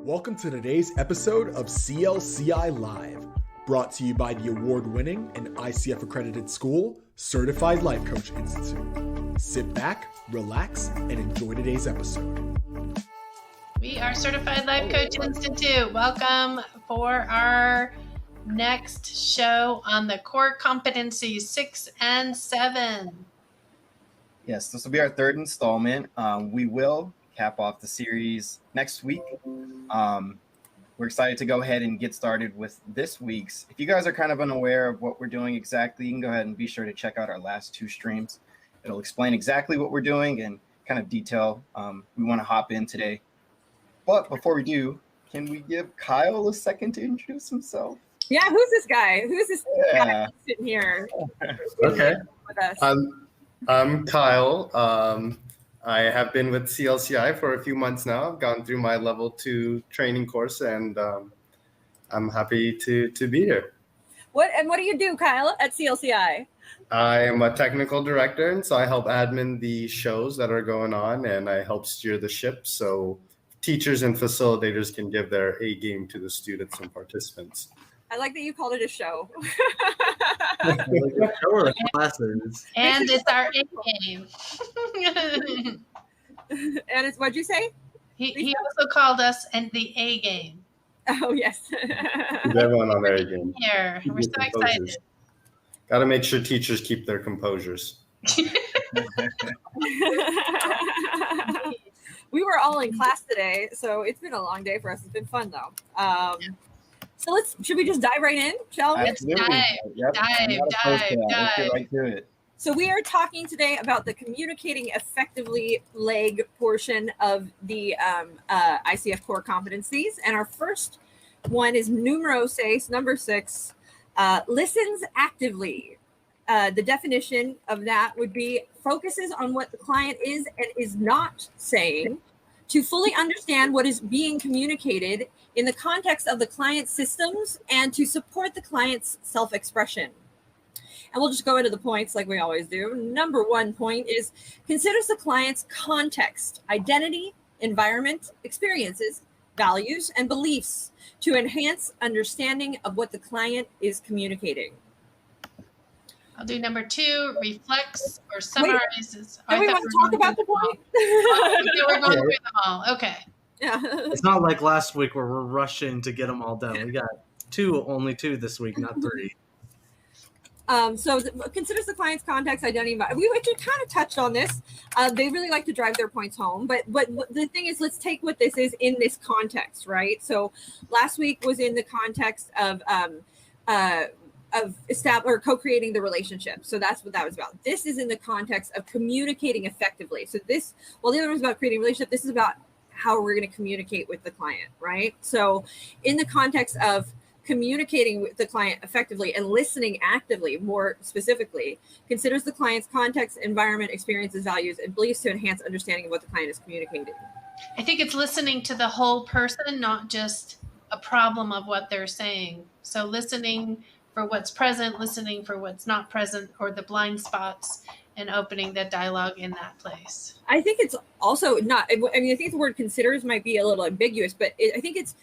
Welcome to today's episode of CLCI Live, brought to you by the award-winning and ICF accredited school, Certified Life Coach Institute. Sit back, relax, and enjoy today's episode. We are Certified Life Coach Institute. Welcome for our next show on the Core Competencies 6 and 7. Yes, this will be our third installment. We will cap off the series next week. We're excited to go ahead and get started with this week's. If you guys are kind of unaware of what we're doing exactly, you can go ahead and be sure to check out our last two streams. It'll explain exactly what we're doing and kind of detail we want to hop in today. But before we do, can we give Kyle a second to introduce himself? Yeah, who's this guy? Who's this guy sitting here? Okay. With us? I'm Kyle. I have been with CLCI for a few months now. I've gone through my level 2 training course, and I'm happy to be here. What do you do, Kyle, at CLCI? I am a technical director, and so I help admin the shows that are going on, and I help steer the ship so teachers and facilitators can give their A game to the students and participants. I like that you called it a show. Classes. And it's our A game. And it's, what'd you say? He also called us the A game. Oh, yes. Everyone on their A game. Here, we're so excited. Got to make sure teachers keep their composures. We were all in class today, so it's been a long day for us. It's been fun, though. So should we just dive right in, shall we? Let's dive. Right to it. So we are talking today about the communicating effectively leg portion of the ICF Core Competencies. And our first one is number 6, listens actively. The definition of that would be focuses on what the client is and is not saying to fully understand what is being communicated in the context of the client's systems and to support the client's self-expression. And we'll just go into the points like we always do. Number 1 point is considers the client's context, identity, environment, experiences, values, and beliefs to enhance understanding of what the client is communicating. I'll do number 2, reflects or summarizes. Do we want to talk about the point? We're going through them all. Okay. Yeah. It's not like last week where we're rushing to get them all done. We got only two this week, not 3. Considers the client's context, identity. We actually kind of touched on this. They really like to drive their points home. But the thing is, let's take what this is in this context, right? So last week was in the context of co-creating the relationship. So that's what that was about. This is in the context of communicating effectively. So the other one was about creating a relationship. This is about how we're going to communicate with the client, right? So in the context of communicating with the client effectively and listening actively, more specifically, considers the client's context, environment, experiences, values, and beliefs to enhance understanding of what the client is communicating. I think it's listening to the whole person, not just a problem of what they're saying. So listening for what's present, listening for what's not present, or the blind spots, and opening the dialogue in that place. I think it's also not, I think the word considers might be a little ambiguous, but I think it's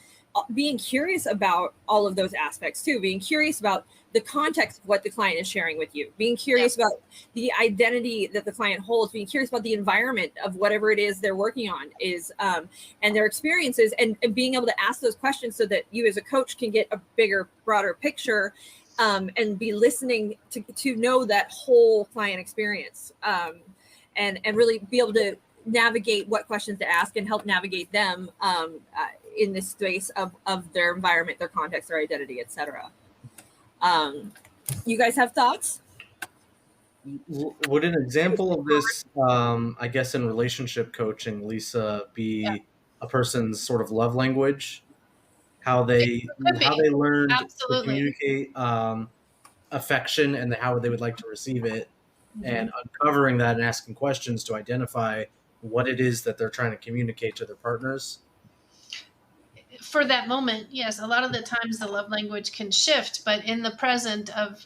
being curious about all of those aspects too, being curious about the context of what the client is sharing with you, being curious about the identity that the client holds, being curious about the environment of whatever it is they're working on is, and their experiences, and being able to ask those questions so that you as a coach can get a bigger, broader picture, and be listening to know that whole client experience, and really be able to navigate what questions to ask and help navigate them in this space of their environment, their context, their identity, etc. You guys have thoughts? Would an example of this, I guess, in relationship coaching, Lisa, be a person's sort of love language? How they learned to communicate affection and how they would like to receive it, and uncovering that and asking questions to identify what it is that they're trying to communicate to their partners. For that moment, yes, a lot of the times the love language can shift, but in the present of,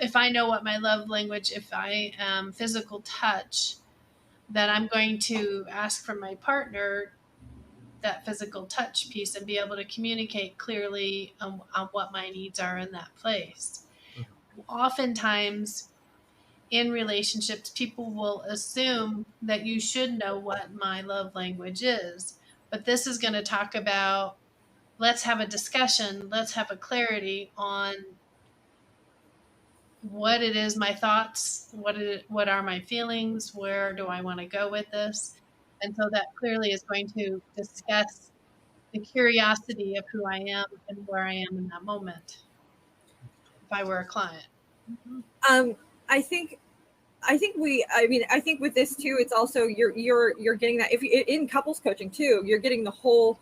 if I know what my love language, if I am physical touch, then I'm going to ask from my partner that physical touch piece and be able to communicate clearly on what my needs are in that place. Oftentimes in relationships, people will assume that you should know what my love language is. But this is going to talk about, let's have a discussion, let's have a clarity on what it is, my thoughts, what are my feelings, where do I want to go with this? And so that clearly is going to discuss the curiosity of who I am and where I am in that moment if I were a client. I think I think with this too, it's also you're getting that if you, in couples coaching too, you're getting the whole,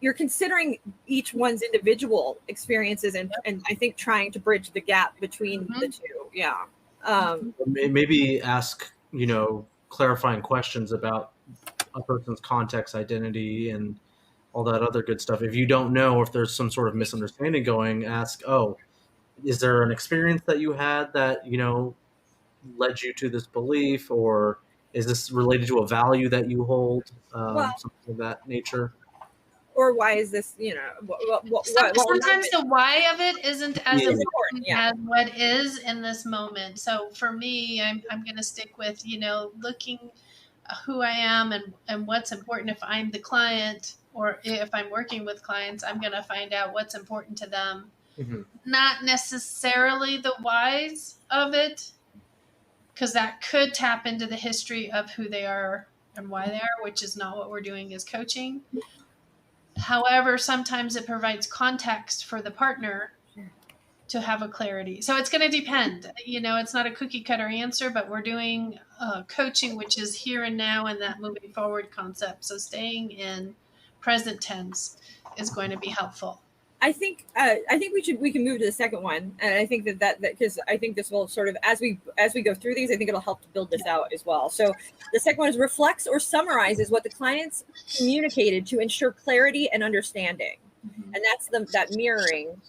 you're considering each one's individual experiences and I think trying to bridge the gap between the two. Yeah. Maybe ask, clarifying questions about a person's context, identity, and all that other good stuff. If you don't know, if there's some sort of misunderstanding going, ask, oh, is there an experience that you had that, led you to this belief, or is this related to a value that you hold, something of that nature? Or why is this, sometimes the why of it isn't as important Yeah. as what is in this moment. So for me, I'm going to stick with, looking who I am and what's important. If I'm the client or if I'm working with clients, I'm going to find out what's important to them. Mm-hmm. Not necessarily the whys of it, because that could tap into the history of who they are and why they are, which is not what we're doing as coaching. However, sometimes it provides context for the partner to have a clarity. So it's going to depend. It's not a cookie cutter answer, but we're doing coaching, which is here and now, and that moving forward concept. So staying in present tense is going to be helpful. I think we can move to the second one, and I think that because I think this will sort of as we go through these, I think it'll help to build this out as well. So the second one is reflects or summarizes what the clients communicated to ensure clarity and understanding, and that's that mirroring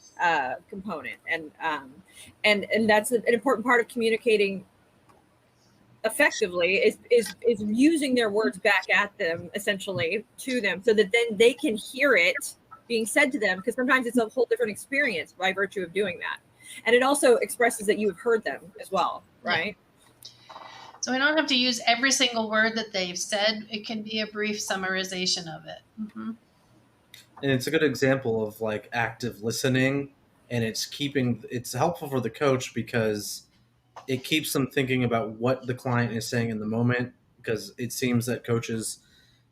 component, and that's an important part of communicating effectively is using their words back at them, essentially to them, so that then they can hear it being said to them, because sometimes it's a whole different experience by virtue of doing that. And it also expresses that you have heard them as well, right? Yeah. So we don't have to use every single word that they've said. It can be a brief summarization of it. Mm-hmm. And it's a good example of like active listening, and it's helpful for the coach because it keeps them thinking about what the client is saying in the moment, because it seems that coaches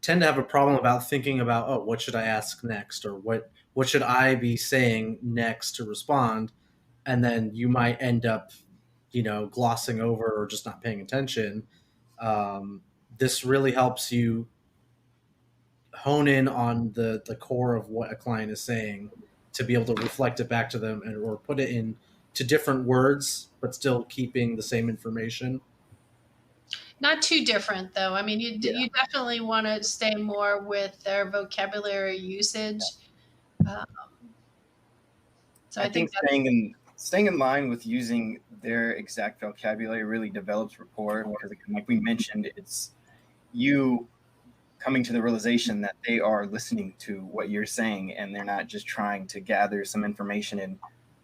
tend to have a problem about thinking about, oh, what should I ask next, or what should I be saying next to respond, and then you might end up, glossing over or just not paying attention. This really helps you hone in on the core of what a client is saying to be able to reflect it back to them or put it in to different words, but still keeping the same information. Not too different, though. I mean, you definitely want to stay more with their vocabulary usage. So I think staying in line with using their exact vocabulary really develops rapport, because like we mentioned, it's you coming to the realization that they are listening to what you're saying, and they're not just trying to gather some information and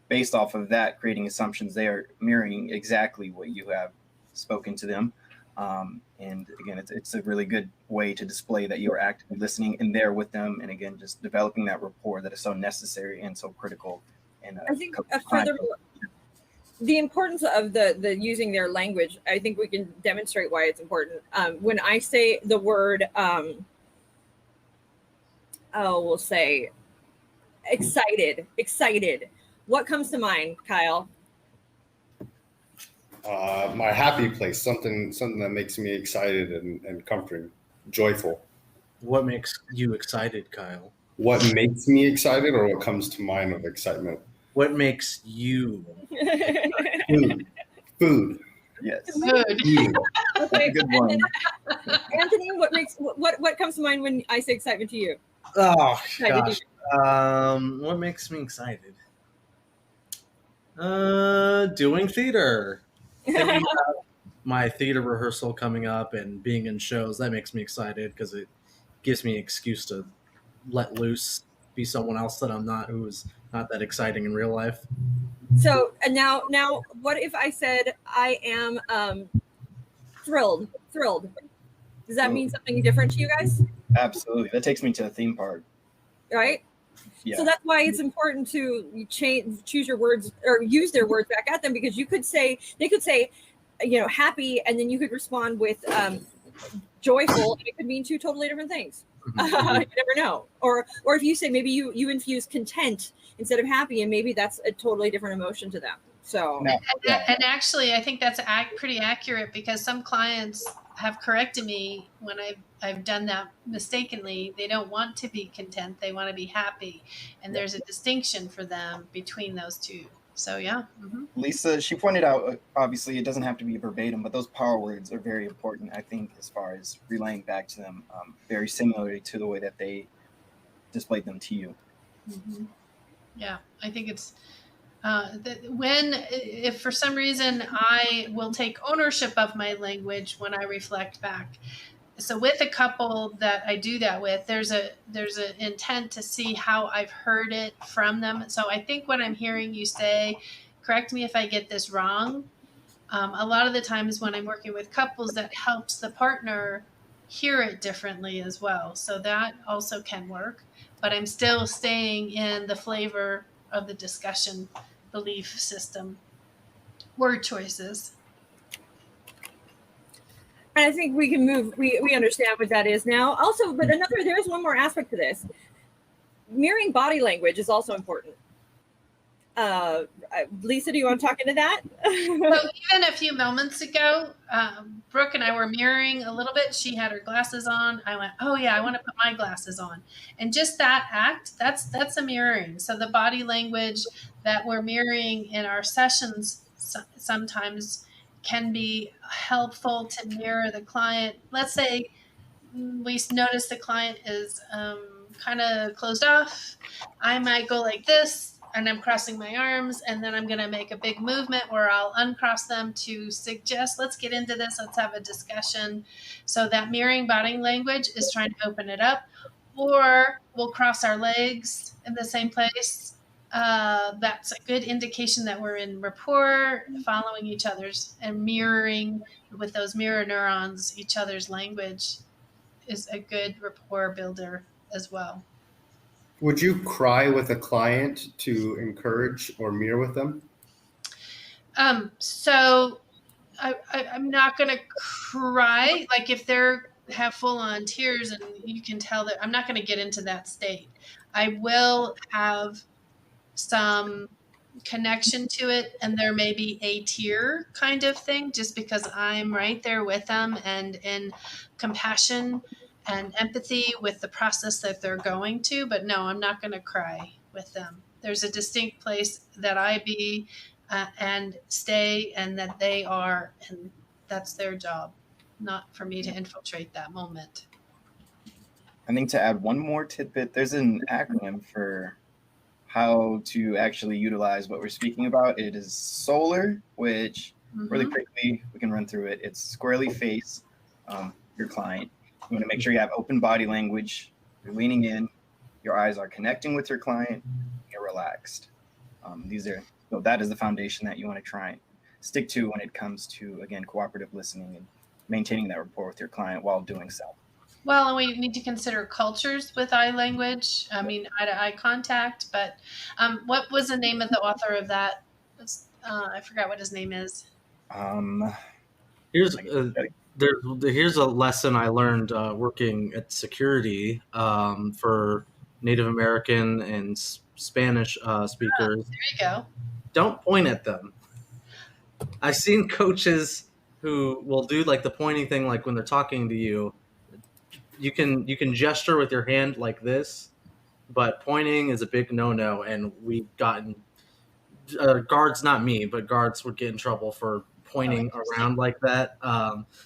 based off of that creating assumptions. They are mirroring exactly what you have spoken to them. And again, it's a really good way to display that you are actively listening and there with them, and again, just developing that rapport that is so necessary and so critical. And I think the importance of the using their language, I think we can demonstrate why it's important. When I say the word, we'll say excited. What comes to mind, Kyle? My happy place, something that makes me excited and comforting, joyful. What makes you excited, Kyle? What makes me excited, or what comes to mind with excitement? What makes you? Food. Yes. Food. Okay. Good one. Anthony, what comes to mind when I say excitement to you? Oh gosh. What makes me excited? Doing theater. Thinking about my theater rehearsal coming up and being in shows, that makes me excited because gives me an excuse to let loose, be someone else that I'm not, who is not that exciting in real life. So, and now, what if I said I am thrilled? Does that mean something different to you guys? Absolutely. That takes me to the theme park. Right? Yeah. So that's why it's important to choose your words or use their words back at them, because they could say, happy, and then you could respond with joyful, and it could mean two totally different things. You never know. Or if you say, maybe you infuse content instead of happy, and maybe that's a totally different emotion to them. So, and actually, I think that's pretty accurate, because some clients have corrected me when I've done that mistakenly. They don't want to be content; they want to be happy, and there's a distinction for them between those two. So yeah. Mm-hmm. Lisa, she pointed out, obviously it doesn't have to be verbatim, but those power words are very important, I think, as far as relaying back to them, very similarly to the way that they displayed them to you. Mm-hmm. Yeah, I think it's if for some reason I will take ownership of my language when I reflect back. So with a couple that I do that with, there's an intent to see how I've heard it from them. So I think what I'm hearing you say, correct me if I get this wrong, a lot of the times when I'm working with couples, that helps the partner hear it differently as well. So that also can work, but I'm still staying in the flavor of the discussion, belief system, word choices. and I think we can move. We understand what that is now. Also, but there's one more aspect to this. Mirroring body language is also important. Lisa, do you want to talk into that? So even a few moments ago, Brooke and I were mirroring a little bit. She had her glasses on. I went, oh yeah, I want to put my glasses on. And just that act, that's a mirroring. So the body language that we're mirroring in our sessions sometimes can be helpful to mirror the client. Let's say we notice the client is kind of closed off. I might go like this, and I'm crossing my arms, and then I'm going to make a big movement where I'll uncross them to suggest, let's get into this, let's have a discussion. So that mirroring body language is trying to open it up. Or we'll cross our legs in the same place. That's a good indication that we're in rapport, following each other's and mirroring with those mirror neurons each other's language is a good rapport builder as well. Would you cry with a client to encourage or mirror with them? So I'm not going to cry. Like if they're have full on tears and you can tell that, I'm not going to get into that state. I will have some connection to it, and there may be a tear kind of thing, just because I'm right there with them and in compassion and empathy with the process that they're going to. But no, I'm not going to cry with them. There's a distinct place that I be and stay, and that they are, and that's their job, not for me to infiltrate that moment. I think to add one more tidbit, there's an acronym for how to actually utilize what we're speaking about. It is SOLAR, which really quickly we can run through it. It's squarely face your client. You want to make sure you have open body language. You're leaning in. Your eyes are connecting with your client. You're relaxed. That is the foundation that you want to try and stick to when it comes to, again, cooperative listening and maintaining that rapport with your client while doing so. Well, and we need to consider cultures with eye language. I mean, eye-to-eye contact. But what was the name of the author of that? I forgot what his name is. Here's a lesson I learned working at security for Native American and Spanish speakers. There you go. Don't point at them. I've seen coaches who will do like the pointing thing, like when they're talking to you. You can gesture with your hand like this, but pointing is a big no-no. And we've gotten guards, not me, but guards would get in trouble for pointing around like that.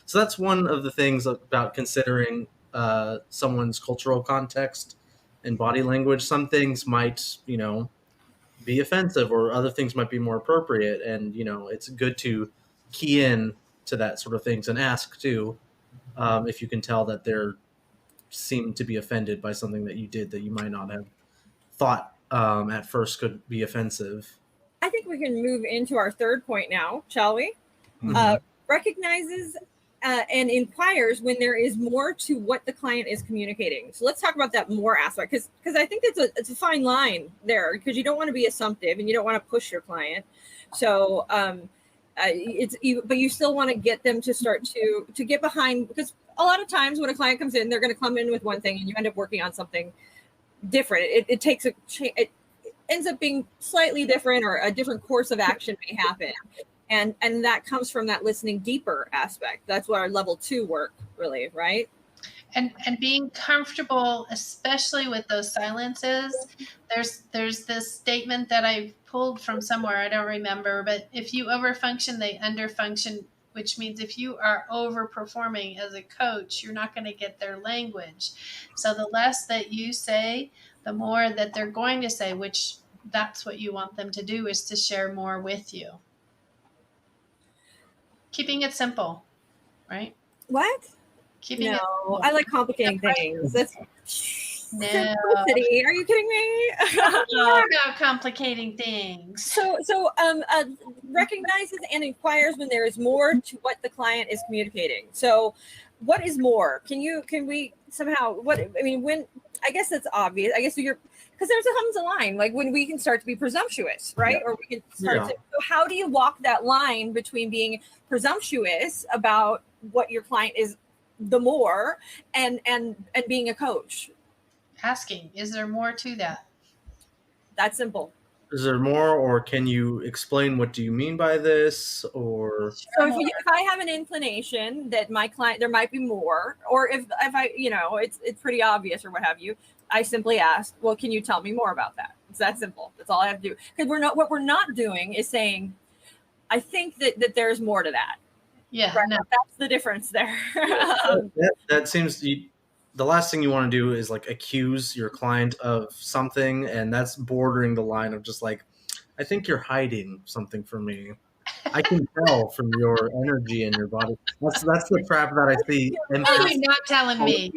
So that's one of the things about considering someone's cultural context and body language. Some things might, be offensive, or other things might be more appropriate. And, it's good to key in to that sort of things and ask too, if you can tell that they're seem to be offended by something that you did that you might not have thought at first could be offensive. I think we can move into our third point now, shall we? Mhm. Recognizes and inquires when there is more to what the client is communicating. So let's talk about that more aspect, because I think it's a fine line there, because you don't want to be assumptive and you don't want to push your client. So but you still want to get them to start to get behind, because a lot of times when a client comes in, they're going to come in with one thing and you end up working on something different. It takes it ends up being slightly different, or a different course of action may happen. And that comes from that listening deeper aspect. That's what our level 2 work really, right? And being comfortable, especially with those silences. There's this statement that I pulled from somewhere, I don't remember, but if you overfunction, they underfunction, which means if you are overperforming as a coach, you're not going to get their language. So the less that you say, the more that they're going to say, which that's what you want them to do, is to share more with you. Keeping it simple, right? What? Keeping No, it simple. I like complicating things. That's No. simplicity. Are you kidding me? More about complicating things. So recognizes and inquires when there is more to what the client is communicating. So what is more? Can we somehow, when, I guess that's obvious. I guess because comes a line, like when we can start to be presumptuous, right? Yeah. Or we can start to, so how do you walk that line between being presumptuous about what your client is, the more, and being a coach? Asking, is there more to that? That's simple. Is there more, or can you explain what do you mean by this? Or so if I have an inclination that my client, there might be more, or if I, it's pretty obvious or what have you, I simply ask, well, can you tell me more about that? It's that simple. That's all I have to do. Because what we're not doing is saying, I think that there's more to that. Yeah, right? no. That's the difference there. that seems the last thing you want to do is like accuse your client of something, and that's bordering the line of just like, I think you're hiding something from me. I can tell from your energy and your body. That's the trap that I see. Oh, you're not telling me.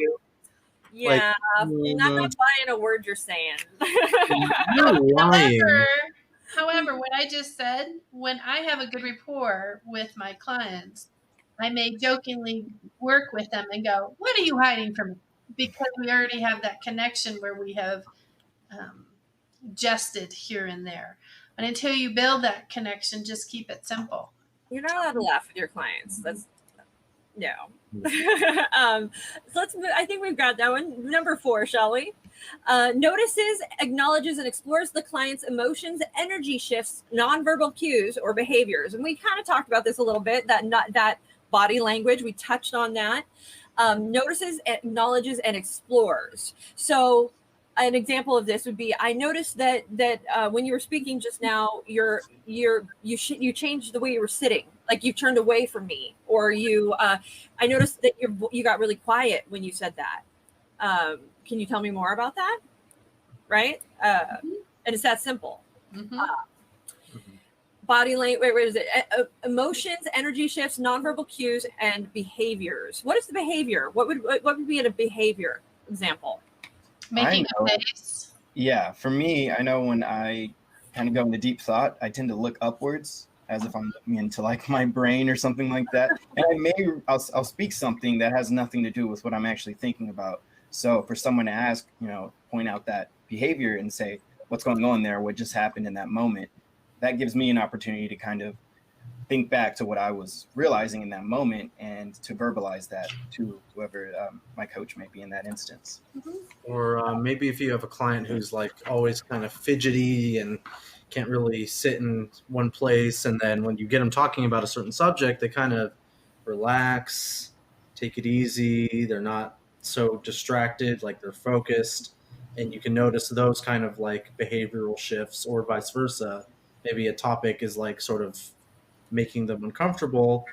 Yeah, I'm not buying a word you're saying. You're lying. However, what I just said, when I have a good rapport with my clients, I may jokingly work with them and go, what are you hiding from me? Because we already have that connection where we have jested here and there. But until you build that connection, just keep it simple. You're not allowed to laugh with your clients. That's no. So I think we've got that one. Number 4, shall we? Notices, acknowledges, and explores the client's emotions, energy shifts, nonverbal cues, or behaviors. And we kind of talked about this a little bit, that body language. We touched on that. Notices, acknowledges, and explores. So an example of this would be, I noticed that when you were speaking just now, you changed the way you were sitting, like you turned away from me, or I noticed that you got really quiet when you said that. Can you tell me more about that? Right? And it's that simple. Mm-hmm. Body language, where is it? Emotions, energy shifts, nonverbal cues, and behaviors. What is the behavior? What would be a behavior example? Making a face. Yeah, for me, I know when I kind of go into deep thought, I tend to look upwards as if I'm looking into like my brain or something like that. And I'll speak something that has nothing to do with what I'm actually thinking about. So for someone to ask, point out that behavior and say, what's going on there? What just happened in that moment? That gives me an opportunity to kind of think back to what I was realizing in that moment and to verbalize that to whoever my coach may be in that instance. Or maybe if you have a client who's like always kind of fidgety and can't really sit in one place, and then when you get them talking about a certain subject, they kind of relax, take it easy, they're not so distracted, like they're focused, and you can notice those kind of like behavioral shifts, or vice versa. Maybe a topic is like sort of making them uncomfortable,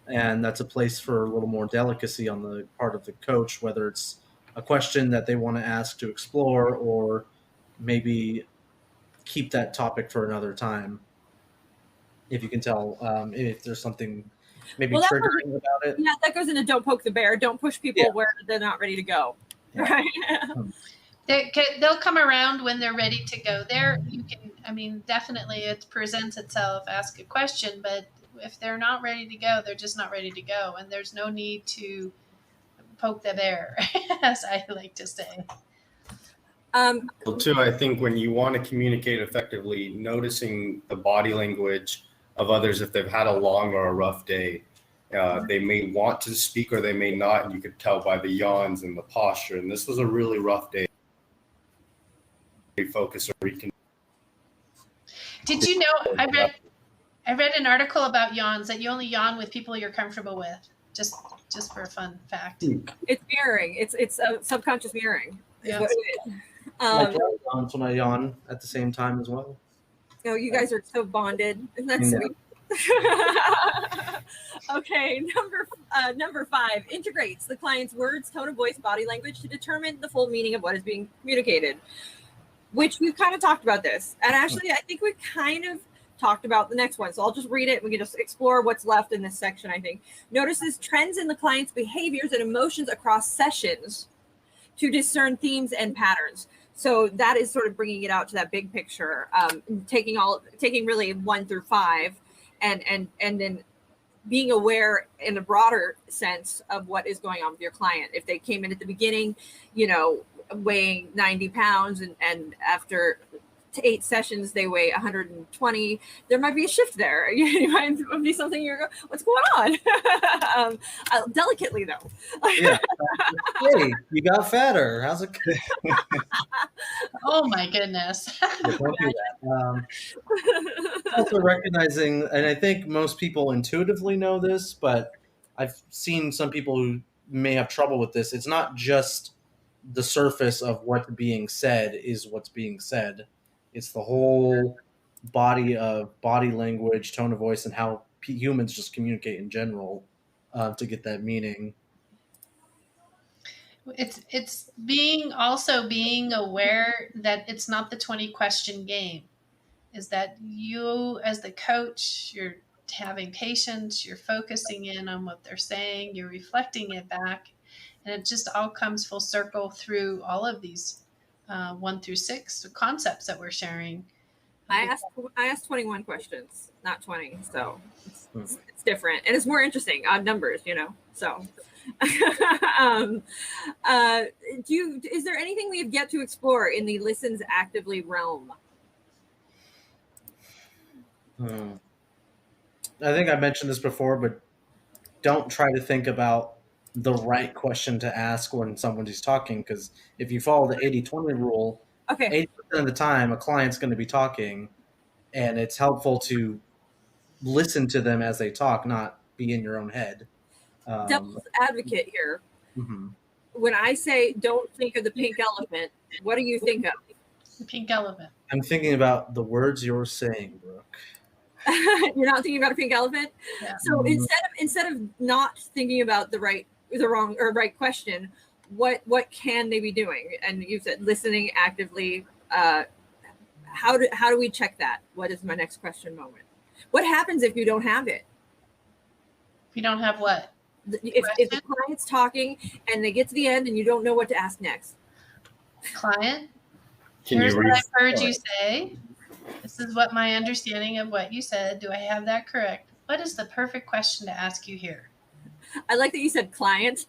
and that's a place for a little more delicacy on the part of the coach, whether it's a question that they want to ask to explore, or maybe keep that topic for another time. If you can tell if there's something maybe triggering about it. Yeah, that goes into don't poke the bear. Don't push people where they're not ready to go. Right. They'll come around when they're ready to go there. You can, I mean, definitely it presents itself, ask a question, but if they're not ready to go, they're just not ready to go. And there's no need to poke the bear, as I like to say. Well, too, I think when you want to communicate effectively, noticing the body language of others, if they've had a long or a rough day, they may want to speak or they may not, and you could tell by the yawns and the posture. And this was a really rough day. Focus or recon. Did you know I read an article about yawns, that you only yawn with people you're comfortable with. Just for a fun fact. It's mirroring. It's a subconscious mirroring. Yeah. What it is. Like yawns when I yawn at the same time as well. Oh, you guys are so bonded. Isn't that sweet? Okay, number 5 integrates the client's words, tone of voice, body language to determine the full meaning of what is being communicated, which we've kind of talked about this. And actually, I think we kind of talked about the next one. So I'll just read it. We can just explore what's left in this section, I think. Notices trends in the client's behaviors and emotions across sessions to discern themes and patterns. So that is sort of bringing it out to that big picture, taking really 1 through 5 and then being aware in a broader sense of what is going on with your client. If they came in at the beginning, weighing 90 pounds and after 8 sessions they weigh 120, there might be a shift there. It might be something you're going, what's going on? Delicately though. Yeah. Hey, you got fatter. How's it? Oh my goodness. Yeah, don't do that. Also recognizing, and I think most people intuitively know this, but I've seen some people who may have trouble with this. It's not just the surface of what's being said is what's being said. It's the whole body of body language, tone of voice, and how humans just communicate in general to get that meaning. It's being aware that it's not the 20 question game. Is that you as the coach, you're having patience, you're focusing in on what they're saying, you're reflecting it back, and it just all comes full circle through all of these 1 through 6 concepts that we're sharing. I asked 21 questions, not 20, so it's different and it's more interesting on numbers, so. Is there anything we have yet to explore in the listens actively realm? I think I mentioned this before, but don't try to think about the right question to ask when someone's talking, because if you follow the 80-20 rule, okay, 80% of the time a client's going to be talking, and it's helpful to listen to them as they talk, not be in your own head. Devil's advocate here. Mm-hmm. When I say don't think of the pink elephant, what do you think of? The pink elephant. I'm thinking about the words you're saying, Brooke. You're not thinking about a pink elephant? Yeah. So instead of not thinking about the right question, what can they be doing? And you said listening actively. How do we check that? What is my next question moment? What happens if you don't have it? If you don't have what? If the client's talking and they get to the end and you don't know what to ask next. Client, here's what I've heard you say. This is what my understanding of what you said. Do I have that correct? What is the perfect question to ask you here? I like that you said client.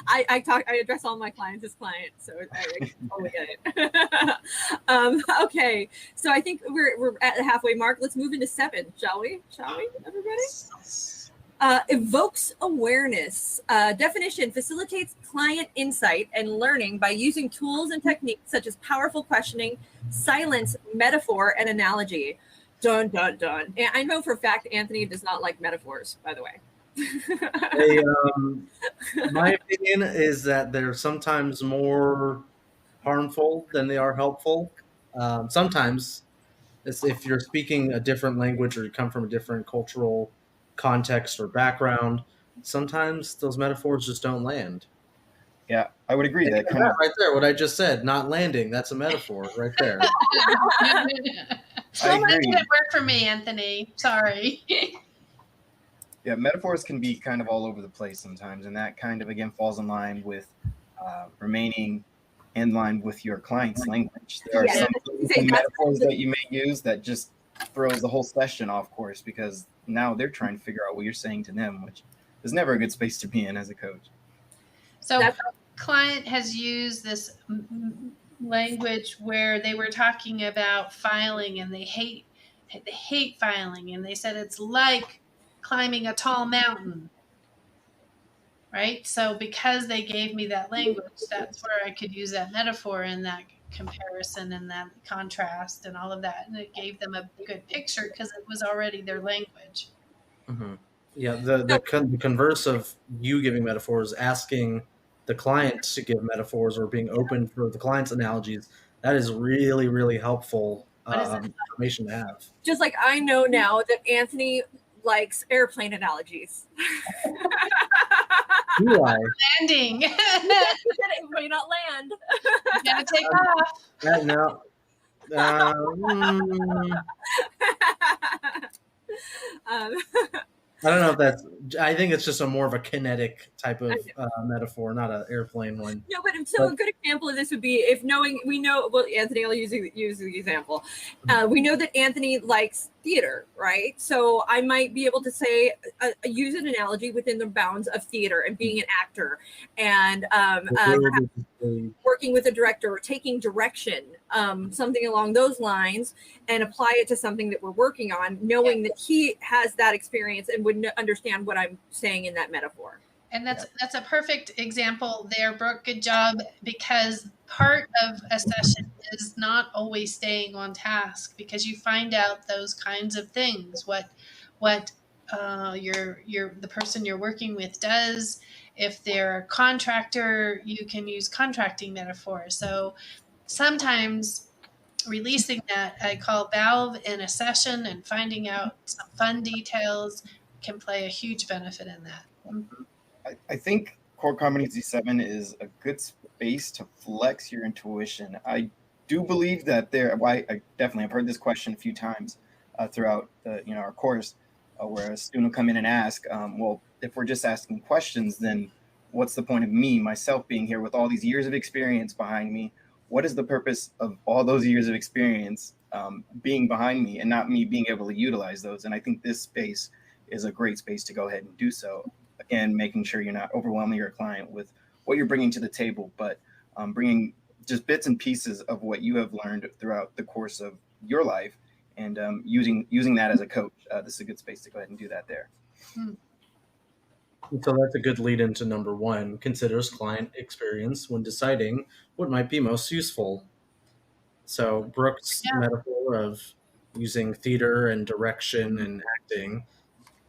I address all my clients as clients, so I totally get it. Okay, so I think we're at the halfway mark. Let's move into 7, shall we? Shall we, everybody? Evokes awareness. Definition: facilitates client insight and learning by using tools and techniques such as powerful questioning, silence, metaphor, and analogy. Dun, dun, dun. And I know for a fact Anthony does not like metaphors, by the way. My opinion is that they're sometimes more harmful than they are helpful. Sometimes, if you're speaking a different language or you come from a different cultural context or background, sometimes those metaphors just don't land. Yeah, I would agree. That kind of right there, what I just said, not landing, that's a metaphor right there. So that didn't work for me, Anthony. Sorry. Yeah, metaphors can be kind of all over the place sometimes, and that kind of again falls in line with remaining in line with your client's language. There are some metaphors that you may use that just throws the whole session off course, because now they're trying to figure out what you're saying to them, which is never a good space to be in as a coach. So client has used this language where they were talking about filing, and they hate filing, and they said it's like climbing a tall mountain. Right? So because they gave me that language, that's where I could use that metaphor and that comparison and that contrast and all of that. And it gave them a good picture because it was already their language. Mm-hmm. Yeah, the converse of you giving metaphors, asking the client to give metaphors, or being open for the client's analogies, that is really, really helpful information to have. Just like I know now that Anthony likes airplane analogies. Do I? Landing. It may not land. You gotta take off. No. I don't know if that's. I think it's just a more of a kinetic type of metaphor, not an airplane one. No, but a good example of this would be if we know. Well, Anthony, I'll use the example. We know that Anthony likes theater, right? So I might be able to say use an analogy within the bounds of theater and being an actor and working with a director or taking direction, something along those lines, and apply it to something that we're working on, knowing that he has that experience and would understand what I'm saying in that metaphor. And that's a perfect example there, Brooke. Good job, because part of a session is not always staying on task, because you find out those kinds of things, what the person you're working with does. If they're a contractor, you can use contracting metaphors. So sometimes releasing that I call valve in a session and finding out some fun details can play a huge benefit in that. Mm-hmm. I think Core Competency 7 is a good space to flex your intuition. I do believe that I definitely have heard this question a few times throughout our course, where a student will come in and ask, well, if we're just asking questions, then what's the point of myself being here with all these years of experience behind me? What is the purpose of all those years of experience being behind me and not me being able to utilize those? And I think this space is a great space to go ahead and do so. Again, making sure you're not overwhelming your client with what you're bringing to the table, but bringing just bits and pieces of what you have learned throughout the course of your life, and using that as a coach. This is a good space to go ahead and do that there. So that's a good lead into number 1. Considers client experience when deciding what might be most useful. So Brooke's metaphor of using theater and direction and acting,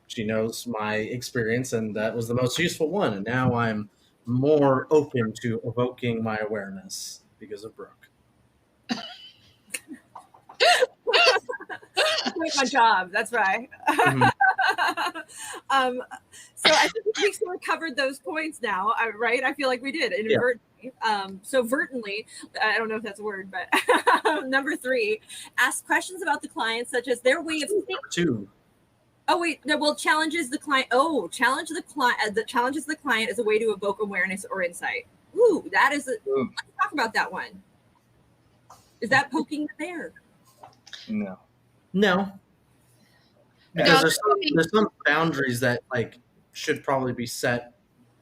she knows my experience, and that was the most useful one. And now I'm more open to evoking my awareness because of Brooke. My job. That's right. Mm-hmm. So I think we sort of covered those points now, right? I feel like we did inadvertently. So vertently, I don't know if that's a word, but number 3, ask questions about the client, such as their way of thinking. Number 2. Oh wait, no. Well, challenges the client. Oh, challenges the client as a way to evoke awareness or insight. Ooh, that is. Let's talk about that one. Is that poking the bear? No. Because there's some boundaries that should probably be set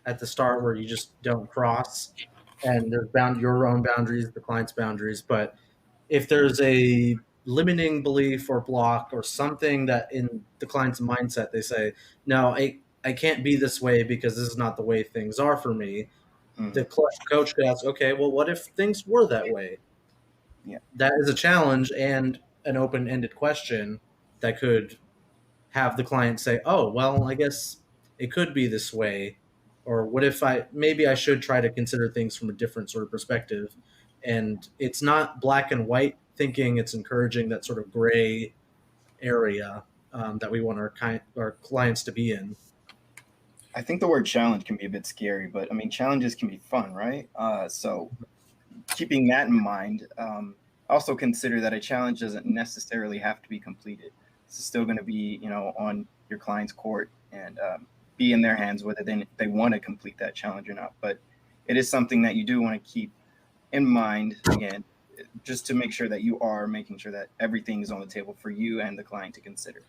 at the start where you just don't cross, and there's your own boundaries, the client's boundaries. But if there's a limiting belief or block or something that in the client's mindset they say, no, I can't be this way because this is not the way things are for me. The coach could ask, okay, well, what if things were that way? Yeah, that is a challenge and an open-ended question that could have the client say, oh, well, I guess it could be this way. Or what if maybe I should try to consider things from a different sort of perspective. And it's not black and white thinking, it's encouraging that sort of gray area that we want our clients to be in. I think the word challenge can be a bit scary, but I mean, challenges can be fun, right? So keeping that in mind, also consider that a challenge doesn't necessarily have to be completed. It's still going to be, on your client's court, and be in their hands whether they want to complete that challenge or not. But it is something that you do want to keep in mind, again, just to make sure that you are making sure that everything is on the table for you and the client to consider.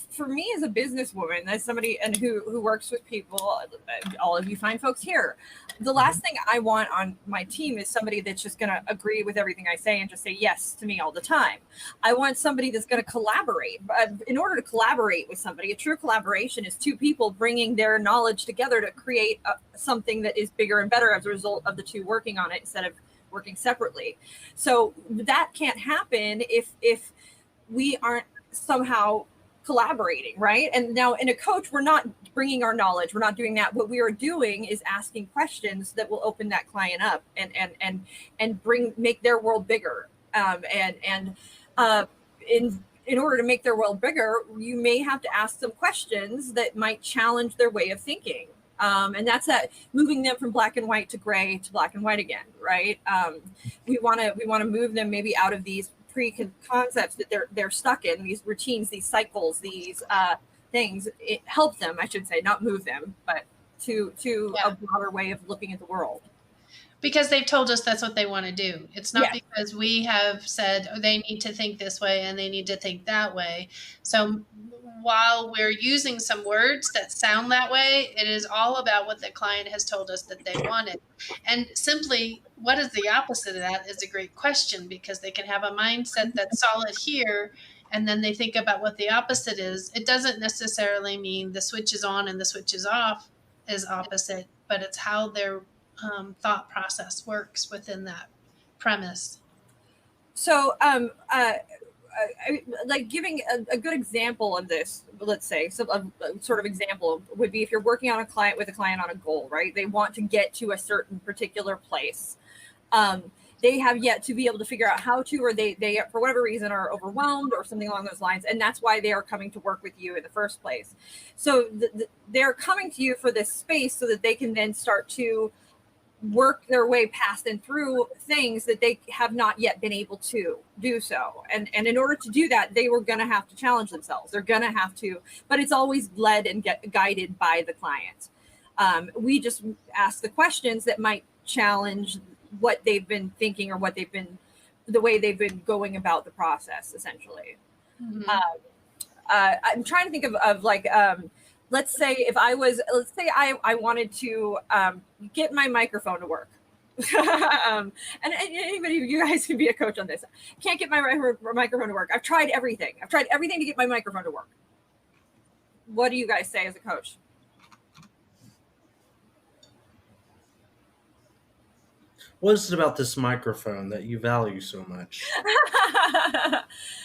For me as a businesswoman, as somebody and who works with people, all of you fine folks here, the last thing I want on my team is somebody that's just going to agree with everything I say and just say yes to me all the time. I want somebody that's going to collaborate. In order to collaborate with somebody, a true collaboration is two people bringing their knowledge together to create something that is bigger and better as a result of the two working on it instead of working separately. So that can't happen if we aren't somehow collaborating, right? And now in a coach, we're not bringing our knowledge. We're not doing that. What we are doing is asking questions that will open that client up and make their world bigger. In order to make their world bigger, you may have to ask them questions that might challenge their way of thinking. And that's that moving them from black and white to gray to black and white again, right? We want to move them maybe out of these preconcepts that they're stuck in, these routines, these cycles, these things. It help them, I should say, not move them, but to a broader way of looking at the world. Because they've told us that's what they want to do. It's not because we have said they need to think this way and they need to think that way. So while we're using some words that sound that way, it is all about what the client has told us that they wanted. And simply, what is the opposite of that is a great question, because they can have a mindset that's solid here, and then they think about what the opposite is. It doesn't necessarily mean the switch is on and the switch is off is opposite, but it's how their thought process works within that premise. So, like giving a good example of this, let's say, so a sort of example would be if you're working on a client with a client on a goal, right? They want to get to a certain particular place. They have yet to be able to figure out how to, or they for whatever reason are overwhelmed or something along those lines. And that's why they are coming to work with you in the first place. So they're coming to you for this space so that they can then start to work their way past and through things that they have not yet been able to do so. And in order to do that, they were going to have to challenge themselves. They're going to have to, but it's always led and guided by the client. We just ask the questions that might challenge what they've been thinking or the way they've been going about the process, essentially. Mm-hmm. I'm trying to think of like, let's say I wanted to get my microphone to work. And anybody of you guys can be a coach on this. Can't get my microphone to work. I've tried everything. I've tried everything to get my microphone to work. What do you guys say as a coach? What is it about this microphone that you value so much?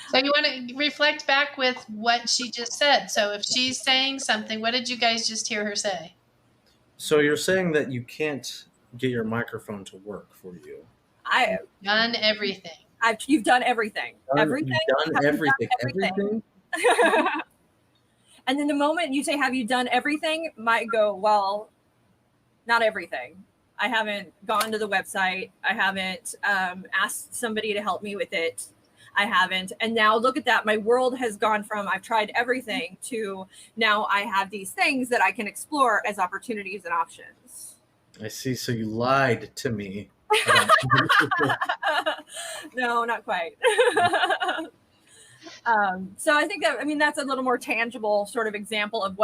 So you want to reflect back with what she just said. So if she's saying something, what did you guys just hear her say? So you're saying that you can't get your microphone to work for you. I've done everything. You've done everything. Everything? You've done everything. Everything? And then the moment you say, have you done everything? Might go, well, not everything. I haven't gone to the website. I haven't asked somebody to help me with it. I haven't. And now look at that. My world has gone from I've tried everything to now I have these things that I can explore as opportunities and options. I see. So you lied to me. No, not quite. So I think that's a little more tangible sort of example of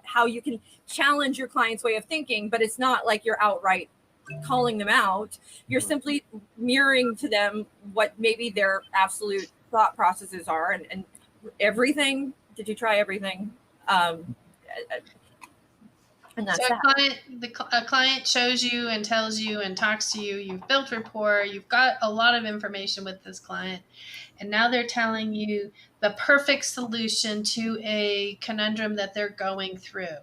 how you can challenge your client's way of thinking, but it's not like you're outright calling them out. You're simply mirroring to them what maybe their absolute thought processes are, and everything. Did you try everything? And that's so a client shows you and tells you and talks to you. You've built rapport. You've got a lot of information with this client, and now they're telling you the perfect solution to a conundrum that they're going through.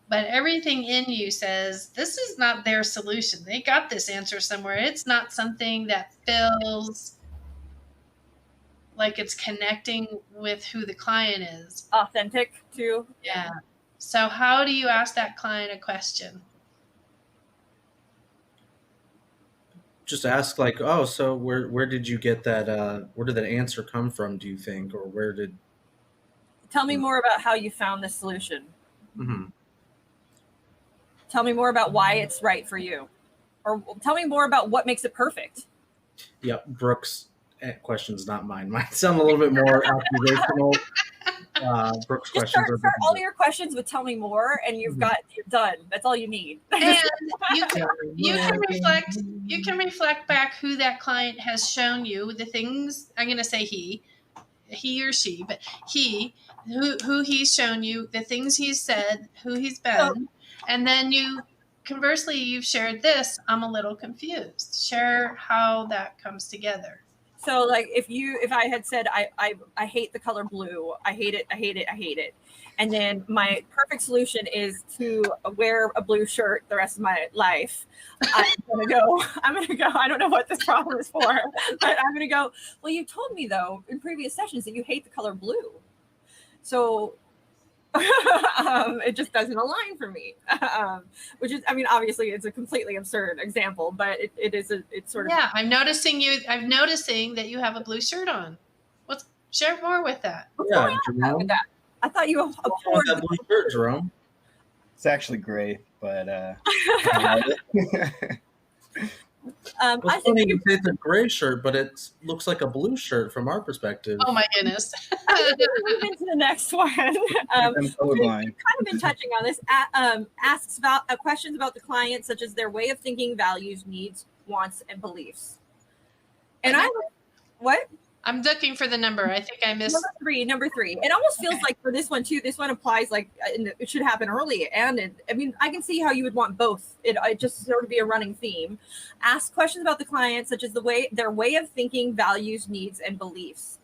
But everything in you says, this is not their solution. They got this answer somewhere. It's not something that feels like it's connecting with who the client is. Authentic too. Yeah. So how do you ask that client a question? Just ask like, oh, so where did you get that? Where did that answer come from, do you think? Or where did... Tell me more about how you found this solution. Mm-hmm. Tell me more about why it's right for you, or tell me more about what makes it perfect. Yep, Brooks' questions, not mine. Mine sound a little bit more accusational. Brooks' Just questions start all your questions with "tell me more," and you're done. That's all you need. And you can reflect back who that client has shown you the things. I'm going to say he or she, but who he's shown you, the things he's said, who he's been, and then conversely, you've shared this. I'm a little confused. Share how that comes together. So like if I had said I hate the color blue, I hate it, and then my perfect solution is to wear a blue shirt the rest of my life, I'm gonna go, I don't know what this problem is for, but I'm gonna go, well, you told me though in previous sessions that you hate the color blue, so it just doesn't align for me. Which is, I mean, obviously it's a completely absurd example, but it's sort of. Yeah, I'm noticing that you have a blue shirt on. Let's share more with that. Yeah, Jerome. I thought you abhorred that blue shirt, Jerome. It's actually gray, but I think you say it's a gray shirt, but it looks like a blue shirt from our perspective. Oh my goodness! Move into the next one. We've kind of been touching on this. Asks about questions about the client, such as their way of thinking, values, needs, wants, and beliefs. And what? I'm looking for the number. I think I missed number three. It almost feels like for this one too. This one applies like it should happen early, and I mean, I can see how you would want both. It just sort of be a running theme. Ask questions about the client, such as their way of thinking, values, needs, and beliefs.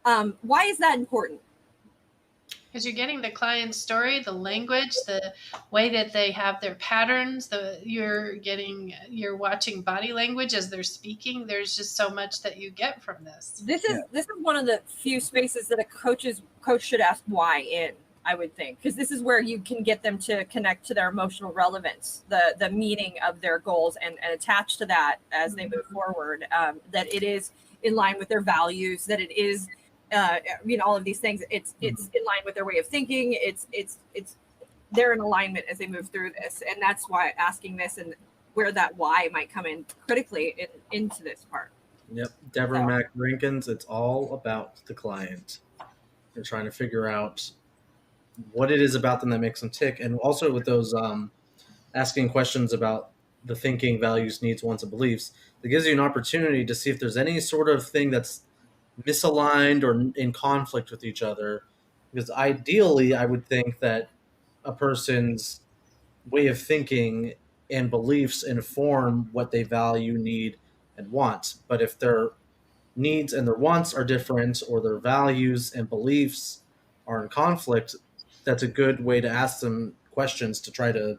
Why is that important? Because you're getting the client's story, the language, the way that they have their patterns. You're watching body language as they're speaking. There's just so much that you get from this. This is one of the few spaces that a coach should ask why in, I would think, because this is where you can get them to connect to their emotional relevance, the meaning of their goals, and attach to that as they move forward. That it is in line with their values. That it is. All of these things. It's in line with their way of thinking. They're in alignment as they move through this, and that's why asking this and where that why might come in critically into this part. Yep, Deborah Mack Rankins. It's all about the client. They're trying to figure out what it is about them that makes them tick, and also with those asking questions about the thinking, values, needs, wants, and beliefs. That gives you an opportunity to see if there's any sort of thing that's misaligned or in conflict with each other, because ideally I would think that a person's way of thinking and beliefs inform what they value, need, and want. But if their needs and their wants are different, or their values and beliefs are in conflict, that's a good way to ask them questions to try to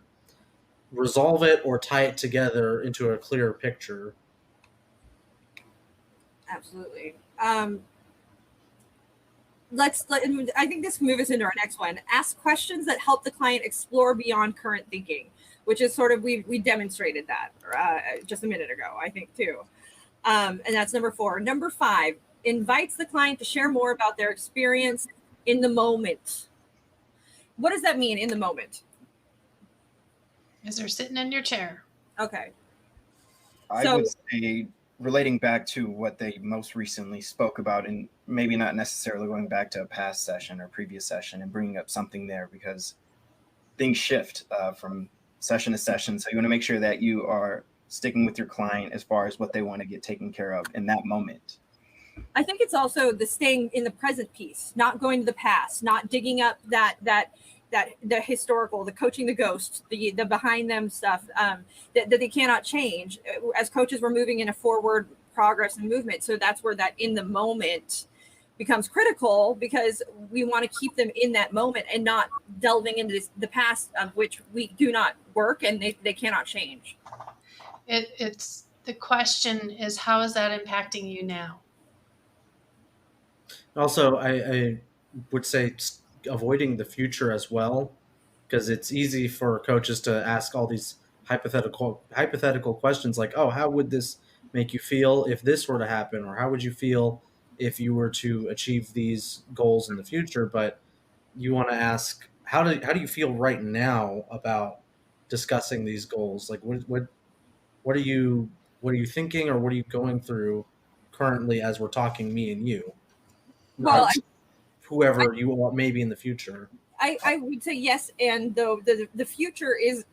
resolve it or tie it together into a clearer picture. Absolutely. I think this moves us into our next one. Ask questions that help the client explore beyond current thinking, which is sort of, we demonstrated that just a minute ago, I think too. And that's number 4. Number 5, invites the client to share more about their experience in the moment. What does that mean, in the moment? As they're sitting in your chair. Okay. I would say, relating back to what they most recently spoke about, and maybe not necessarily going back to a past session or previous session and bringing up something there, because things shift from session to session. So you want to make sure that you are sticking with your client as far as what they want to get taken care of in that moment. I think it's also the staying in the present piece, not going to the past, not digging up that the historical, the coaching the ghost, the behind them stuff that they cannot change. As coaches, we're moving in a forward progress and movement. So that's where that in the moment becomes critical, because we want to keep them in that moment and not delving into the past, of which we do not work and they cannot change. It's the question is, how is that impacting you now? Also, I would say avoiding the future as well, because it's easy for coaches to ask all these hypothetical questions like, oh, how would this make you feel if this were to happen? Or how would you feel if you were to achieve these goals in the future, but you want to ask how do you feel right now about discussing these goals? Like what are you thinking, or what are you going through currently as we're talking, me and you, Well, not whoever you want maybe in the future? I would say yes, and though the future is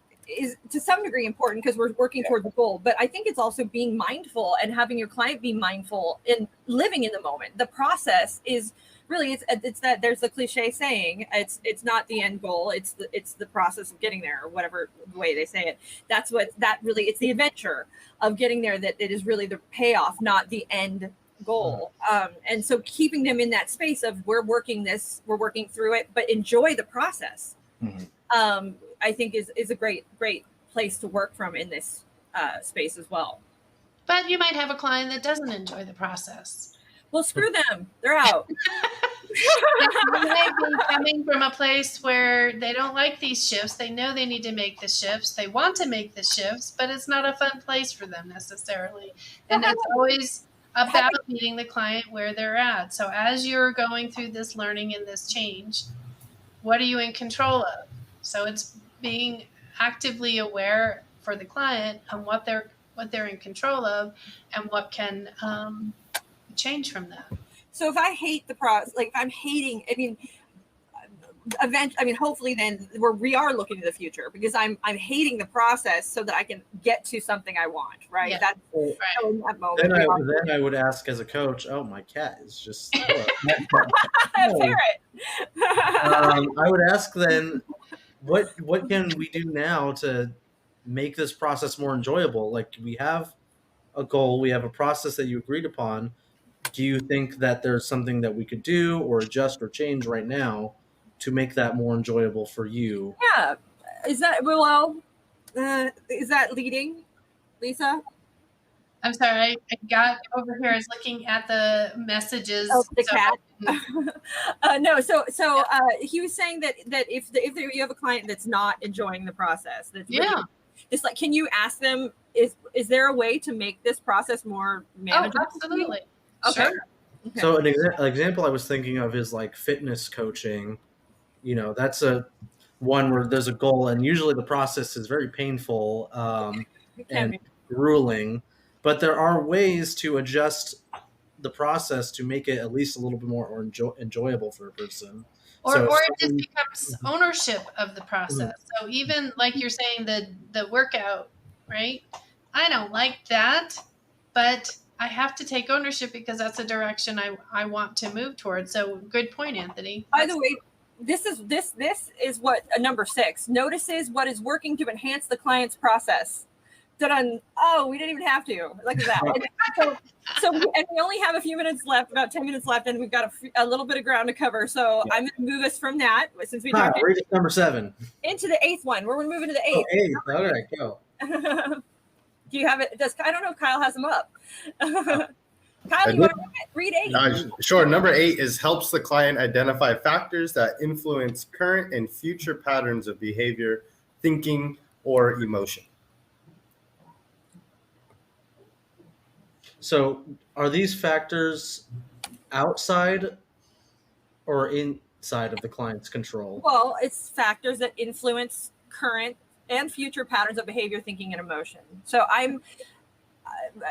to some degree important because we're working towards a goal, but I think it's also being mindful and having your client be mindful and living in the moment. The process is really it's that there's a cliche saying it's not the end goal, it's the process of getting there, or whatever way they say it. That's what that really, it's the adventure of getting there that it is really the payoff, not the end goal. And so keeping them in that space of we're working through it, but enjoy the process. I think is a great place to work from in this space as well. But you might have a client that doesn't enjoy the process. Well, screw them, they're out. They might be coming from a place where they don't like these shifts. They know they need to make the shifts. They want to make the shifts, but it's not a fun place for them necessarily. And it's always about meeting the client where they're at. So as you're going through this learning and this change, what are you in control of? So it's being actively aware for the client on what they're in control of and what can change from that. So if I hate the process, like if I'm hating, hopefully then we are looking to the future, because I'm hating the process so that I can get to something I want, right? Yeah. That's right. So in that moment. Then I would ask as a coach, oh, my cat is just Parrot. I would ask then, what can we do now to make this process more enjoyable? Like, we have a goal, we have a process that you agreed upon. Do you think that there's something that we could do or adjust or change right now to make that more enjoyable for you? Yeah. Is that leading, Lisa? I'm sorry, I got over here. I was looking at the messages. Oh, the cat. No, so he was saying that if you have a client that's not enjoying the process, that's really, it's like, can you ask them, is there a way to make this process more manageable? Oh, absolutely. Okay. Sure. Okay. So an example I was thinking of is like fitness coaching. That's one where there's a goal, and usually the process is very painful and grueling, but there are ways to adjust the process to make it at least a little bit more enjoyable for a person. Or it just becomes ownership of the process. So even like you're saying, the workout, right? I don't like that, but I have to take ownership because that's a direction I want to move towards. So good point, Anthony. By the way, this is what number 6 notices what is working to enhance the client's process. Oh, we didn't even have to. Look at that. So and we only have a few minutes left, about 10 minutes left, and we've got a little bit of ground to cover. So I'm going to move us from that, since we talked read number 7 into the 8th one. We're moving to the 8th. Oh, 8th. All right, go. Do you have it? I don't know if Kyle has them up. Kyle, you want to read 8? Sure. Number 8 helps the client identify factors that influence current and future patterns of behavior, thinking, or emotion. So are these factors outside or inside of the client's control? Well, it's factors that influence current and future patterns of behavior, thinking, and emotion. So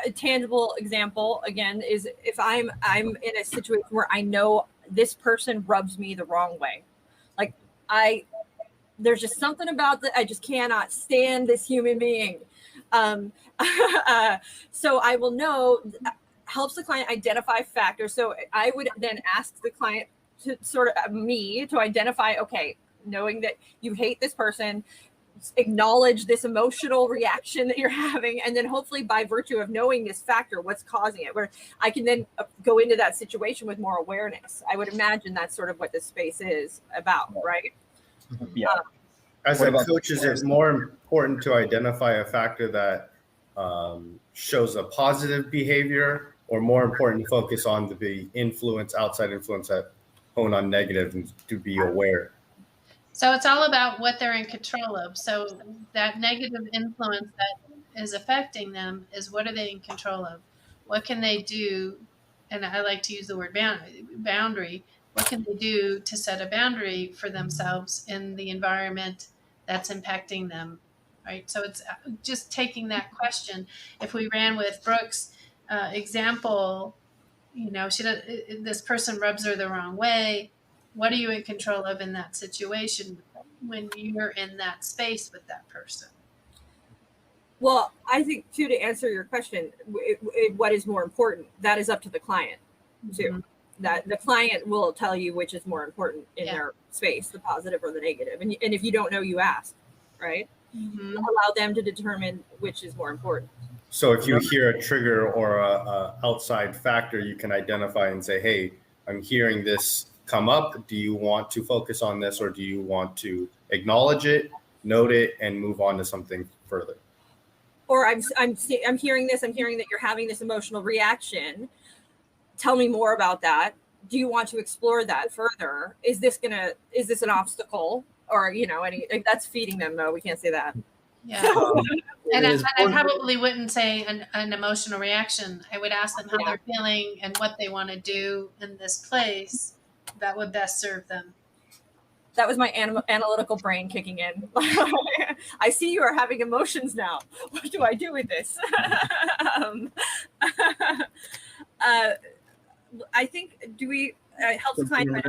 a tangible example again is if I'm in a situation where I know this person rubs me the wrong way, like there's just something about that, I just cannot stand this human being. So I will know, helps the client identify factors. So I would then ask the client to to identify, okay, knowing that you hate this person, acknowledge this emotional reaction that you're having, and then hopefully by virtue of knowing this factor, what's causing it, where I can then go into that situation with more awareness. I would imagine that's sort of what this space is about, right? Yeah. As a coach, is it more important to identify a factor that shows a positive behavior, or more important to focus on the outside influence that hone on negative, and to be aware? So it's all about what they're in control of. So that negative influence that is affecting them is, what are they in control of? What can they do and I like to use the word boundary, what can they do to set a boundary for themselves in the environment that's impacting them, right? So it's just taking that question. If we ran with Brooke's example, this person rubs her the wrong way. What are you in control of in that situation when you're in that space with that person? Well, I think too, to answer your question, what is more important? That is up to the client too. Mm-hmm. That the client will tell you which is more important in their space, the positive or the negative. And if you don't know, you ask, right? Mm-hmm. Allow them to determine which is more important. So if you hear a trigger or a outside factor, you can identify and say, hey, I'm hearing this come up. Do you want to focus on this, or do you want to acknowledge it, note it, and move on to something further? Or I'm hearing this. I'm hearing that you're having this emotional reaction. Tell me more about that. Do you want to explore that further? Is this an obstacle? Or, that's feeding them, though. We can't say that. Yeah. And I probably wouldn't say an emotional reaction. I would ask them how they're feeling and what they want to do in this place that would best serve them. That was my analytical brain kicking in. I see you are having emotions now. What do I do with this? I think, help the client with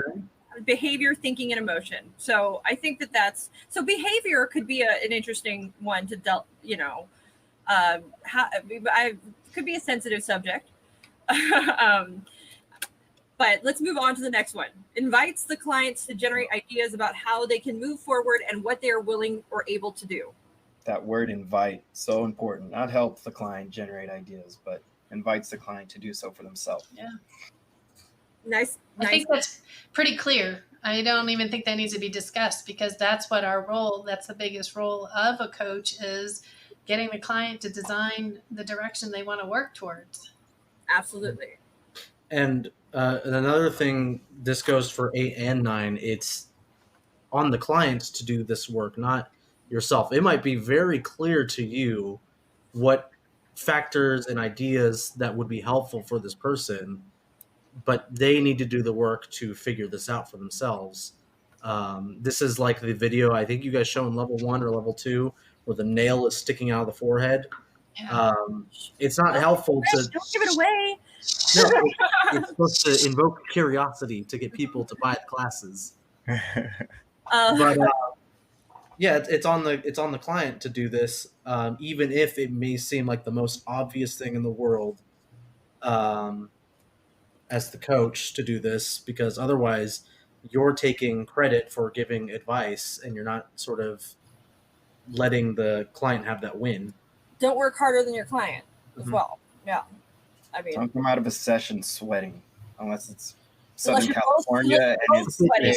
behavior, thinking, and emotion. So I think so behavior could be an interesting one to could be a sensitive subject. But let's move on to the next one. Invites the clients to generate ideas about how they can move forward and what they are willing or able to do. That word invite, so important. Not help the client generate ideas, but invites the client to do so for themselves. Yeah. Nice. I think that's pretty clear. I don't even think that needs to be discussed, because that's what our role, that's the biggest role of a coach, is getting the client to design the direction they want to work towards. Absolutely. And another thing, this goes for 8 and 9, it's on the clients to do this work, not yourself. It might be very clear to you what factors and ideas that would be helpful for this person, but they need to do the work to figure this out for themselves. This is like the video I think you guys show in level 1 or level 2 where the nail is sticking out of the forehead. Yeah. It's not helpful to... Don't give it away. No, it's supposed to invoke curiosity to get people to buy the classes. But yeah, it's on the client to do this, even if it may seem like the most obvious thing in the world, as the coach to do this, because otherwise you're taking credit for giving advice and you're not sort of letting the client have that win. Don't work harder than your client as well. Yeah. I mean, don't come out of a session sweating unless it's Southern California and it's sweating.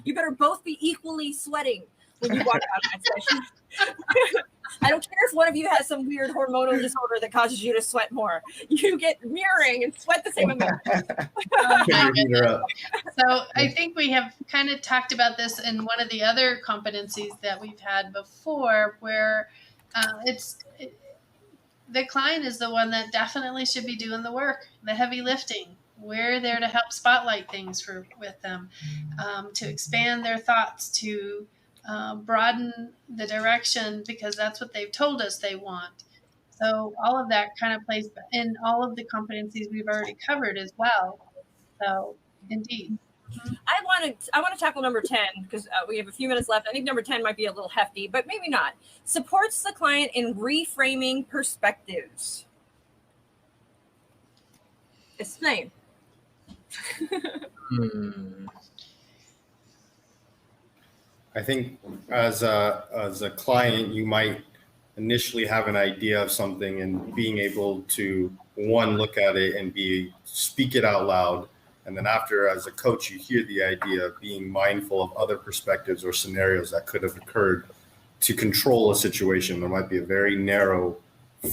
You better both be equally sweating when you walk out of that session. I don't care if one of you has some weird hormonal disorder that causes you to sweat more. You get mirroring and sweat the same amount. So I think we have kind of talked about this in one of the other competencies that we've had before, where the client is the one that definitely should be doing the work, the heavy lifting. We're there to help spotlight things with them, to expand their thoughts, to broaden the direction, because that's what they've told us they want. So all of that kind of plays in all of the competencies we've already covered as well. So indeed. I want to tackle number 10 because we have a few minutes left. I think number 10 might be a little hefty, but maybe not. Supports the client in reframing perspectives. Explain. I think as a client, you might initially have an idea of something, and being able to, one, look at it and speak it out loud. And then after, as a coach, you hear the idea, being mindful of other perspectives or scenarios that could have occurred to control a situation. There might be a very narrow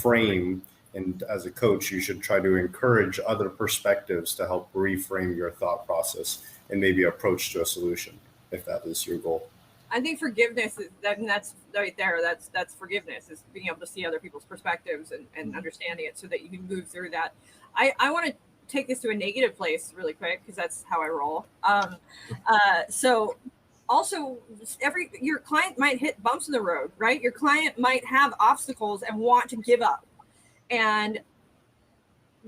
frame. And as a coach, you should try to encourage other perspectives to help reframe your thought process and maybe approach to a solution, if that is your goal. I think forgiveness that's right there. That's forgiveness, is being able to see other people's perspectives and understanding it so that you can move through that. I want to take this to a negative place really quick because that's how I roll. So also your client might hit bumps in the road, right? Your client might have obstacles and want to give up, and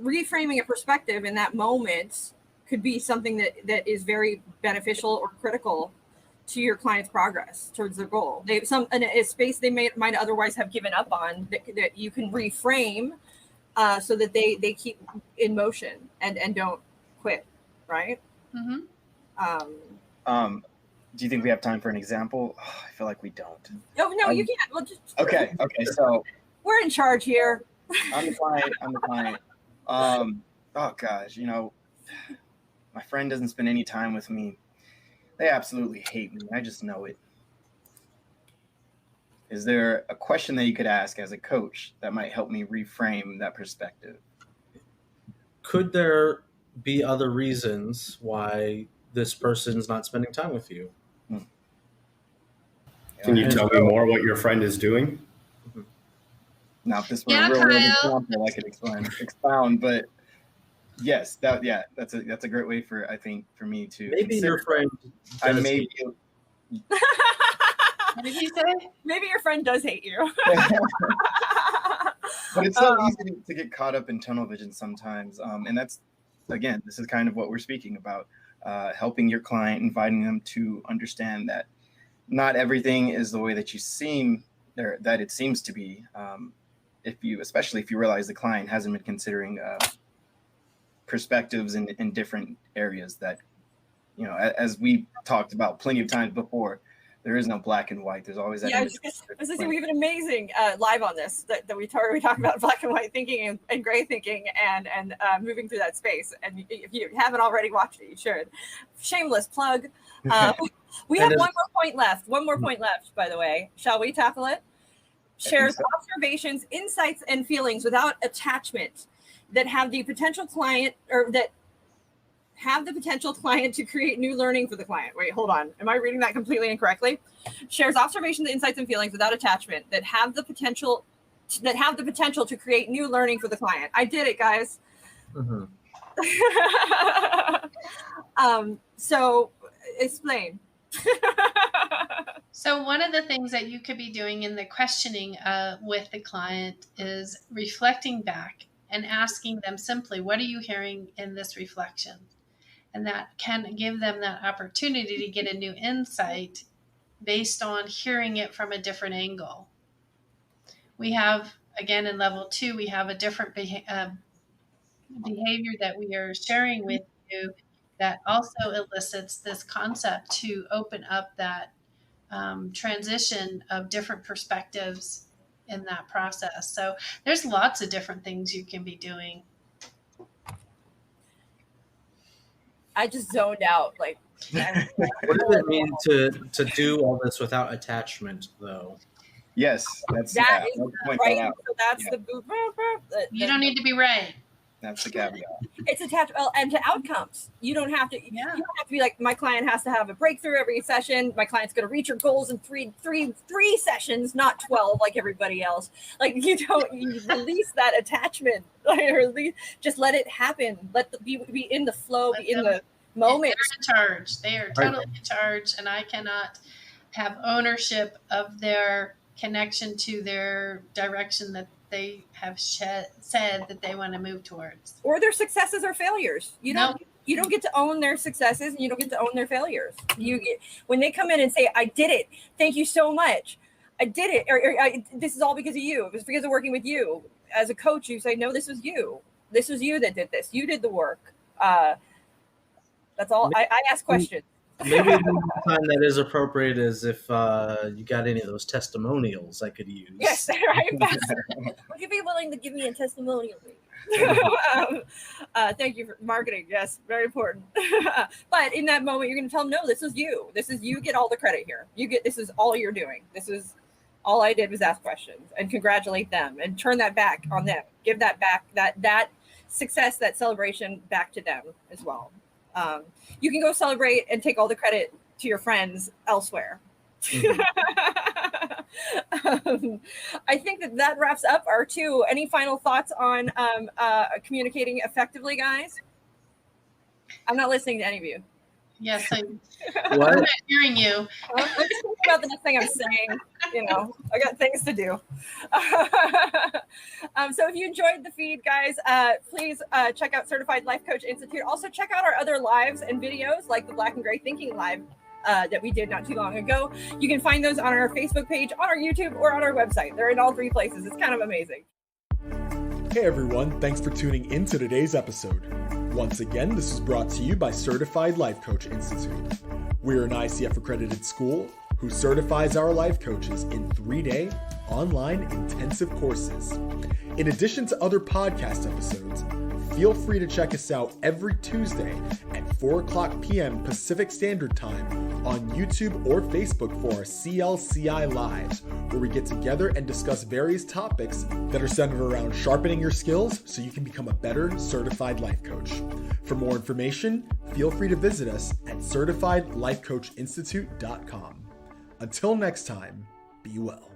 reframing a perspective in that moment could be something that is very beneficial or critical to your client's progress towards their goal. In a space they might otherwise have given up on, that you can reframe so that they keep in motion and don't quit, right? Mm-hmm. Do you think we have time for an example? Oh, I feel like we don't. No, you can't. Well, just Okay. So we're in charge here. I'm the client. Oh gosh, my friend doesn't spend any time with me. They absolutely hate me. I just know it. Is there a question that you could ask as a coach that might help me reframe that perspective? Could there be other reasons why this person's not spending time with you? Can you tell me more what your friend is doing? Now, if this were a real world example, I could expound. But yes, that's a great way for me to maybe your friend. I may. What did he say? Maybe your friend does hate you. But it's so easy to get caught up in tunnel vision sometimes, and that's, again, this is kind of what we're speaking about, helping your client, inviting them to understand that not everything is the way that that it seems to be. Especially if you realize the client hasn't been considering perspectives in different areas that, as we talked about plenty of times before, there is no black and white. There's always that. Yeah, we have an amazing live on this that we talk about black and white thinking and gray thinking and moving through that space. And if you haven't already watched it, you should. Shameless plug. We have one more point left. One more point left, by the way. Shall we tackle it? Shares observations, insights, and feelings without attachment that have the potential client to create new learning for the client. Wait, hold on. Am I reading that completely incorrectly? Shares observations, insights, and feelings without attachment that have the potential to create new learning for the client. I did it, guys. Mm-hmm. So explain. So one of the things that you could be doing in the questioning with the client is reflecting back and asking them simply, what are you hearing in this reflection? And that can give them that opportunity to get a new insight based on hearing it from a different angle. We have, again, in level 2, we have a different behavior that we are sharing with you that also elicits this concept to open up that transition of different perspectives in that process. So there's lots of different things you can be doing. I just zoned out. Like, what does it mean to do all this without attachment, though? Yes, that's right. So that's yeah. You don't need to be right. That's the caveat. It's attached, and to outcomes. You don't have to. Yeah. You don't have to be like, my client has to have a breakthrough every session. My client's going to reach her goals in three sessions, not 12 like everybody else. Like, you release that attachment, or just let it happen. Be in the flow, be in the moment. They're in charge. They are totally in charge, and I cannot have ownership of their connection to their direction that they have said that they want to move towards, or their successes or failures. You don't get to own their successes, and you don't get to own their failures. When they come in and say, I did it, thank you so much, I did it, or this is all because of you, it was because of working with you. As a coach, you say, no, this was you that did this, you did the work. That's all. I ask questions. Maybe the time that is appropriate is if you got any of those testimonials I could use. Yes, right. Would you be willing to give me a testimonial? Thank you for marketing. Yes, very important. But in that moment, you're going to tell them, no, this is you. You get all the credit here. This is all you're doing. This is all I did was ask questions and congratulate them and turn that back on them. Give that back, that success, that celebration back to them as well. You can go celebrate and take all the credit to your friends elsewhere. Mm-hmm. I think that wraps up our 2. Any final thoughts on communicating effectively, guys? I'm not listening to any of you. Yes, I'm What? not hearing you. I'm just thinking about the next thing I'm saying. I got things to do. So if you enjoyed the feed, guys, please check out Certified Life Coach Institute. Also check out our other lives and videos like the Black and Gray Thinking Live that we did not too long ago. You can find those on our Facebook page, on our YouTube, or on our website. They're in all 3 places. It's kind of amazing. Hey everyone, thanks for tuning in to today's episode. Once again, this is brought to you by Certified Life Coach Institute. We're an ICF accredited school who certifies our life coaches in 3-day online intensive courses. In addition to other podcast episodes, feel free to check us out every Tuesday at 4:00 p.m. Pacific Standard Time on YouTube or Facebook for our CLCI Lives, where we get together and discuss various topics that are centered around sharpening your skills so you can become a better certified life coach. For more information, feel free to visit us at certifiedlifecoachinstitute.com. Until next time, be well.